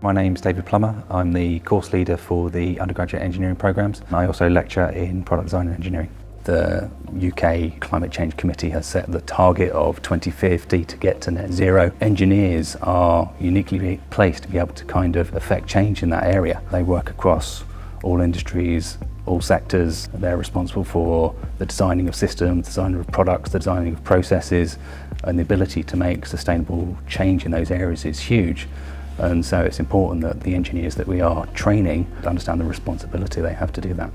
My name's David Plummer. I'm the course leader for the undergraduate engineering programmes. I also lecture in product design and engineering. The UK Climate Change Committee has set the target of 2050 to get to net zero. Engineers are uniquely placed to be able to kind of affect change in that area. They work across all industries, all sectors. They're responsible for the designing of systems, designing of products, the designing of processes, and the ability to make sustainable change in those areas is huge. And so it's important that the engineers that we are training understand the responsibility they have to do that.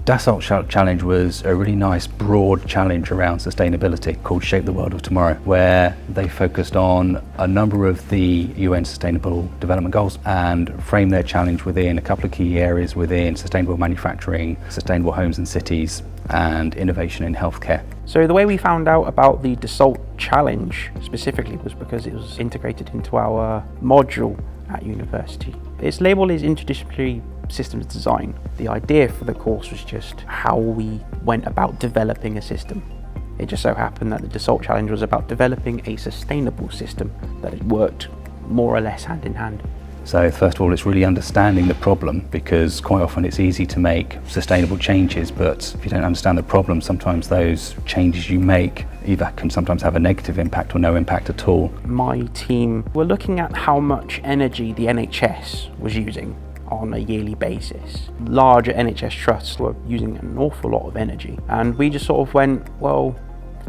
Dassault Challenge was a really nice broad challenge around sustainability called Shape the World of Tomorrow, where they focused on a number of the UN Sustainable Development Goals and framed their challenge within a couple of key areas within sustainable manufacturing, sustainable homes and cities, and innovation in healthcare. So the way we found out about the Dassault Challenge specifically was because it was integrated into our module at university. Its label is Interdisciplinary Systems Design. The idea for the course was just how we went about developing a system. It just so happened that the Dassault Challenge was about developing a sustainable system that it worked more or less hand in hand. So first of all, it's really understanding the problem, because quite often it's easy to make sustainable changes, but if you don't understand the problem, sometimes those changes you make either can sometimes have a negative impact or no impact at all. My team were looking at how much energy the NHS was using on a yearly basis. Larger NHS trusts were using an awful lot of energy, and we just sort of went, well,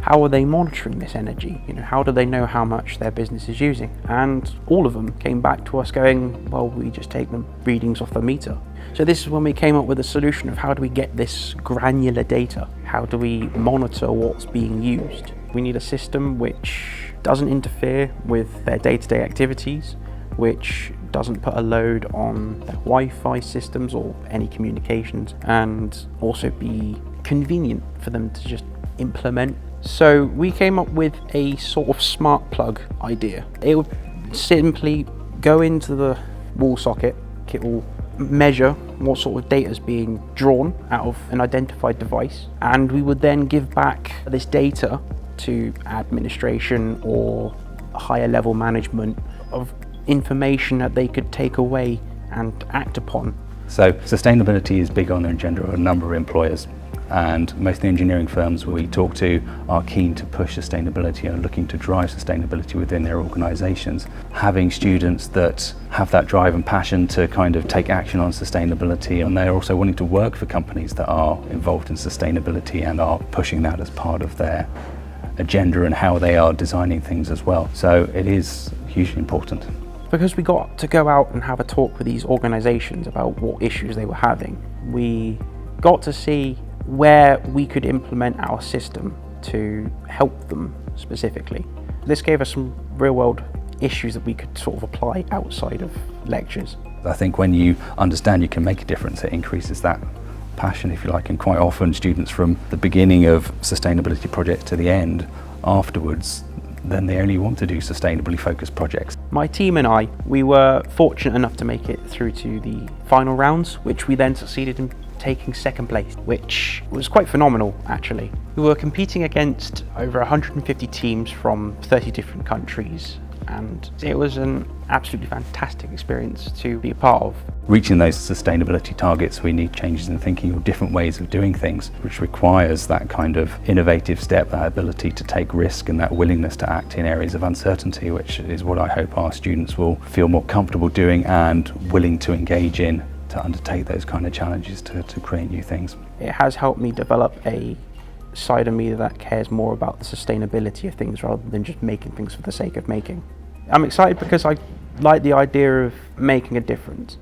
how are they monitoring this energy? How do they know how much their business is using? And all of them came back to us going, well, we just take the readings off the meter. So this is when we came up with a solution of how do we get this granular data? How do we monitor what's being used? We need a system which doesn't interfere with their day-to-day activities, which doesn't put a load on their Wi-Fi systems or any communications, and also be convenient for them to just implement. So we came up with a sort of smart plug idea. It would simply go into the wall socket, it will measure what sort of data is being drawn out of an identified device, and we would then give back this data to administration or higher level management of information that they could take away and act upon. So sustainability is big on the agenda of a number of employers, and most of the engineering firms we talk to are keen to push sustainability and are looking to drive sustainability within their organisations. Having students that have that drive and passion to kind of take action on sustainability, and they're also wanting to work for companies that are involved in sustainability and are pushing that as part of their agenda and how they are designing things as well. So it is hugely important. Because we got to go out and have a talk with these organisations about what issues they were having, we got to see where we could implement our system to help them specifically. This gave us some real world issues that we could sort of apply outside of lectures. I think when you understand you can make a difference, it increases that passion, if you like, and quite often students from the beginning of sustainability projects to the end afterwards, then they only want to do sustainably focused projects. My team and I, we were fortunate enough to make it through to the final rounds, which we then succeeded in taking second place, which was quite phenomenal actually. We were competing against over 150 teams from 30 different countries, and it was an absolutely fantastic experience to be a part of. Reaching those sustainability targets, we need changes in thinking or different ways of doing things, which requires that kind of innovative step, that ability to take risk and that willingness to act in areas of uncertainty, which is what I hope our students will feel more comfortable doing and willing to engage in, to undertake those kind of challenges to create new things. It has helped me develop a side of me that cares more about the sustainability of things rather than just making things for the sake of making. I'm excited because I like the idea of making a difference.